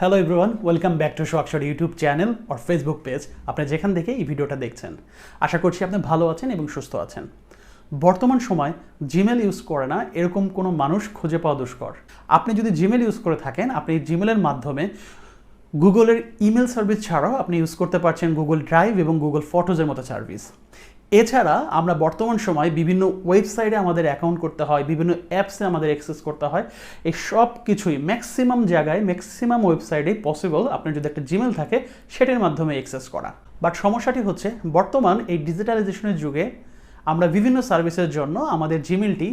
Hello everyone, welcome back to Sohag's YouTube channel or Facebook page. আপনি যেখান থেকে এই ভিডিওটা দেখছেন, আশা করছি আপনি ভালো আছেন এবং সুস্থ আছেন। বর্তমান সময় জিমেল ইউজ করে না এরকম কোনো মানুষ খুঁজে পাওয়া দুষ্কর। আপনি যদি জিমেল ইউজ করে থাকেন, আপনি জিমেলের মাধ্যমে গুগলের ইমেল সার্ভিস ছাড়াও আপনি ইউজ করতে পারছেন গুগল ড্রাইভ এবং গুগল ফটোজের মতো সার্ভিস। এছাড়া আমরা বর্তমান সময় বিভিন্ন ওয়েবসাইটে আমাদের অ্যাকাউন্ট করতে হয়, বিভিন্ন অ্যাপসে আমাদের অ্যাক্সেস করতে হয়। এই সব কিছুই ম্যাক্সিমাম জায়গায়, ম্যাক্সিমাম ওয়েবসাইটেই পসিবল আপনার যদি একটা জিমেল থাকে সেটার মাধ্যমে অ্যাক্সেস করা। বাট সমস্যাটি হচ্ছে বর্তমান এই ডিজিটালাইজেশনের যুগে আমরা বিভিন্ন সার্ভিসের জন্য আমাদের জিমেলটি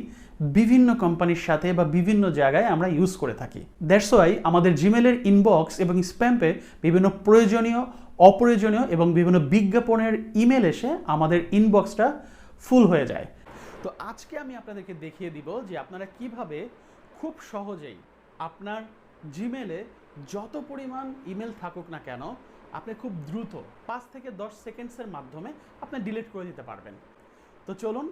বিভিন্ন কোম্পানির সাথে বা বিভিন্ন জায়গায় আমরা ইউজ করে থাকি। দ্যাটস ওয়াই আমাদের জিমেলের ইনবক্স এবং স্প্যামে বিভিন্ন প্রয়োজনীয়, অপ্রয়োজনীয় এবং বিভিন্ন বিজ্ঞাপনের ইমেল এসে আমাদের ইনবক্সটা ফুল হয়ে যায়। তো আজকে আমি আপনাদেরকে দেখিয়ে দিব যে আপনারা কিভাবে খুব সহজেই আপনার জিমেলে যত পরিমাণ ইমেল থাকুক না কেন আপনি খুব দ্রুত 5 থেকে 10 সেকেন্ডসের মাধ্যমে আপনি ডিলিট করে দিতে পারবেন। তো চলুন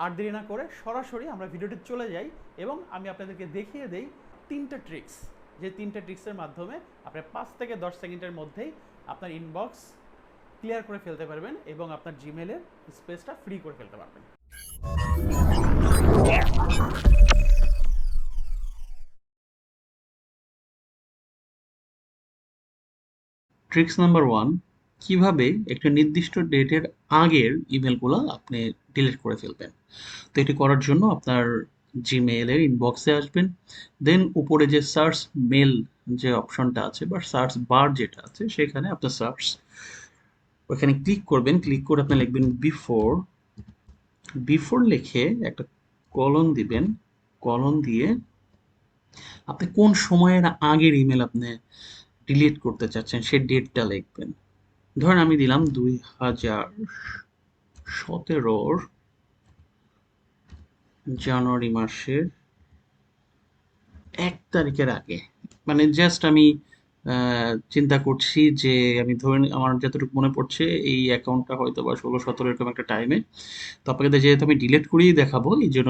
আর দেরি না করে সরাসরি আমরা ভিডিওতে চলে যাই এবং আমি আপনাদেরকে দেখিয়ে দেই 3টা ট্রিক্স, যে 3টা ট্রিক্সের মাধ্যমে আপনি 5 থেকে 10 সেকেন্ডের মধ্যেই আপনার ইনবক্স ক্লিয়ার করে ফেলতে পারবেন এবং আপনার জিমেলের স্পেসটা ফ্রি করে ফেলতে পারবেন। ট্রিক্স নাম্বার 1, কিভাবে একটা নির্দিষ্ট ডেটের আগের ইমেলগুলো আপনি ডিলিট করে ফেলবেন। তো এটি করার জন্য আপনার জিমেইলের ইনবক্সে আসবেন, দেন উপরে যে সার্চ মেল যে অপশনটা আছে বা সার্চ বার যেটা আছে সেখানে আপনার সার্চ ওখানে ক্লিক করবেন। ক্লিক করে আপনি লিখবেন বিফোর। বিফোর লিখে একটা কলন দিবেন। কলন দিয়ে আপনি কোন সময়ের আগের ইমেল আপনি ডিলিট করতে চাচ্ছেন সেই ডেটটা লিখবেন। ধরেন আমি দিলাম 2017 জানুয়ারি মাসের 1 তারিখের আগে। মানে জাস্ট আমি চিন্তা করছি যে আমি ধরে আমার যতটুকু মনে পড়ছে এই অ্যাকাউন্টটা হয়তো বা 16-17 এরকম একটা টাইমে। তো আপনাকে যেহেতু আমি ডিলিট করেই দেখাবো এই জন্য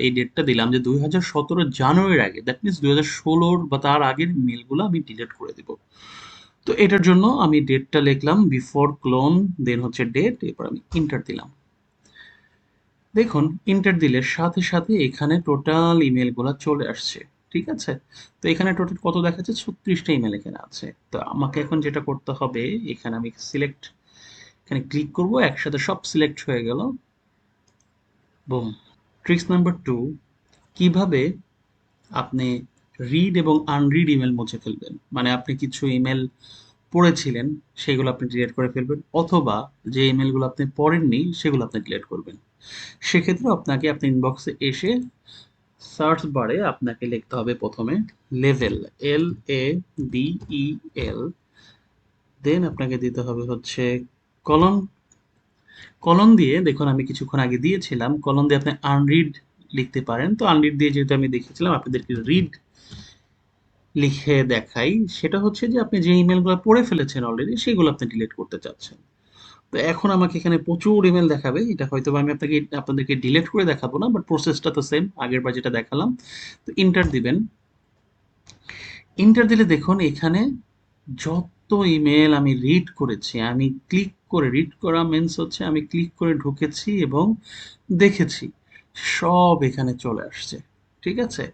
এই ডেটটা দিলাম যে 2017 জানুয়ারির আগে। দ্যাট মিনস 2016 বা তার আগের মেলগুলো আমি ডিলিট করে দিব। তো এটার জন্য আমি ডেটটা লিখলাম বিফোর ক্লোন, দেন হচ্ছে ডেট, এরপর আমি ইন্টার দিলাম। দেখুন ইন্টার দিলে সাথে সাথে এখানে টোটাল ইমেলগুলো চলে আসছে। ঠিক আছে, তো এখানে টোটাল কত দেখাচ্ছে? 36টা ইমেল এখানে আছে। তো আমাকে এখন যেটা করতে হবে, এখানে আমি সিলেক্ট, এখানে ক্লিক করব, একসাথে সব সিলেক্ট হয়ে গেল। বুম। ট্রিক্স নাম্বার 2, কিভাবে আপনি রিড এবং আনরিড ইমেল মুছে ফেলবেন। মানে আপনি কিছু ইমেল পড়েছিলেন সেগুলো আপনি ডিলিট করে ফেলবেন, অথবা যে ইমেলগুলো আপনি পড়েননি সেগুলো আপনি ডিলিট করবেন। সেক্ষেত্রে আপনাকে আপনার ইনবক্সে এসে সার্চ বারে আপনাকে লিখতে হবে প্রথমে লেভেল, LABEL, দেন আপনাকে দিতে হবে হচ্ছে কলন। কলন দিয়ে দেখুন আমি কিছুক্ষণ আগে দিয়েছিলাম, কলন দিয়ে আপনি আনরিড লিখতে পারেন। তো আনরিড দিয়ে যেহেতু আমি দেখেছিলাম, আপনাদেরকে রিড লিখে দেখাই। সেটা হচ্ছে যে আপনি যে ইমেলগুলো পড়ে ফেলেছেন অলরেডি সেগুলো আপনি ডিলিট করতে চাচ্ছেন। তো এখন আমাকে এখানে প্রচুর ইমেল দেখাবে। এটা হয়তো আমি আপনাদেরকে ডিলিট করে দেখাবো না, বাট প্রসেসটা তো সেম আগের বার যেটা দেখালাম। তো ইন্টার দিবেন। ইন্টার দিলে দেখুন এখানে যত ইমেল আমি রিড করেছি, আমি ক্লিক করে, রিড করা মিন্স হচ্ছে আমি ক্লিক করে ঢুকেছি এবং দেখেছি, সব এখানে চলে আসছে। ঠিক আছে,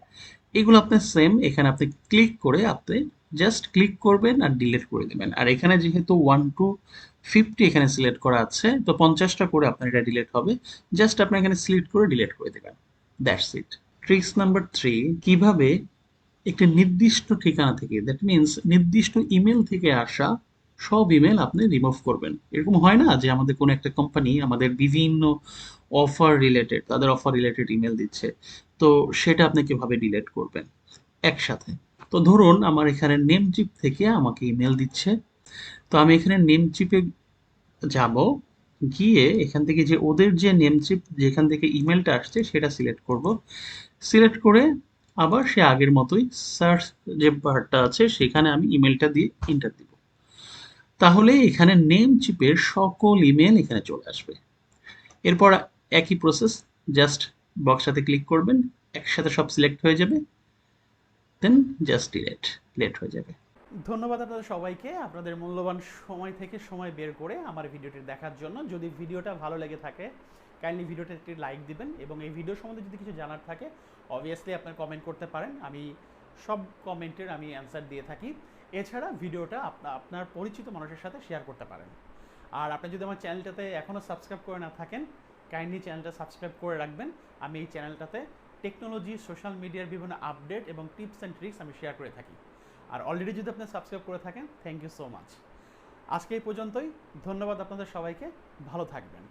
এগুলো আপনি সেম এখানে আপনি ক্লিক করে আপনি জাস্ট ক্লিক করবেন আর ডিলিট করে দিবেন। আর এখানে যেহেতু 1 to 50 এখানে সিলেক্ট করা আছে, তো 50টা করে আপনার এটা ডিলিট হবে। জাস্ট আপনি এখানে সিলেক্ট করে ডিলিট করে দিবেন, দ্যাটস ইট। ট্রিক্স নাম্বার 3, কিভাবে একটি নির্দিষ্ট ঠিকানা থেকে, দ্যাট মিনস নির্দিষ্ট ইমেল থেকে আসা সব ইমেল আপনি রিমুভ করবেন। এরকম হয় না যে আমাদের কোনো একটা কোম্পানি আমাদের বিভিন্ন অফার রিলেটেড, তাদের অফার রিলেটেড ইমেল দিচ্ছে, তো সেটা আপনি কিভাবে ডিলিট করবেন একসাথে। তো ধরুন আমার এখানে নেম চিপ থেকে আমাকে ইমেল দিচ্ছে, তো আমি এখানে নেম চিপে যাব, গিয়ে এখান থেকে যে ওদের যে নেম চিপ যেখান থেকে ইমেলটা আসছে সেটা সিলেক্ট করব। সিলেক্ট করে আবার সে আগের মতোই সার্চ যে বারটা আছে সেখানে আমি ইমেলটা দিয়ে ইন্টার দিব। তাহলে এখানে নেম চিপের সকল ইমেল এখানে চলে আসবে। এরপর একই প্রসেস, জাস্ট বক্সটাতে ক্লিক করবেন, একসাথে সব সিলেক্ট হয়ে যাবে, দেন জাস্ট ডিলিট হয়ে যাবে। ধন্যবাদ আপনাদের সবাইকে আপনাদের মূল্যবান সময় থেকে সময় বের করে আমার ভিডিওটি দেখার জন্য। যদি ভিডিওটা ভালো লেগে থাকে কাইন্ডলি ভিডিওটা একটি লাইক দিবেন এবং এই ভিডিও সম্বন্ধে যদি কিছু জানার থাকে অবভিয়াসলি আপনার কমেন্ট করতে পারেন, আমি সব কমেন্টের আমি অ্যান্সার দিয়ে থাকি। এছাড়া ভিডিওটা আপনার পরিচিত মানুষের সাথে শেয়ার করতে পারেন। আর আপনি যদি আমার চ্যানেলটাতে এখনও সাবস্ক্রাইব করে না থাকেন কাইন্ডলি চ্যানেলটা সাবস্ক্রাইব করে রাখবেন। আমি এই চ্যানেলটাতে টেকনোলজি, সোশ্যাল মিডিয়ার বিভিন্ন আপডেট এবং টিপস অ্যান্ড ট্রিক্স আমি শেয়ার করে থাকি। আর অলরেডি যদি আপনি সাবস্ক্রাইব করে থাকেন থ্যাংক ইউ সো মাচ। আজকে এই পর্যন্তই, ধন্যবাদ আপনাদের সবাইকে, ভালো থাকবেন।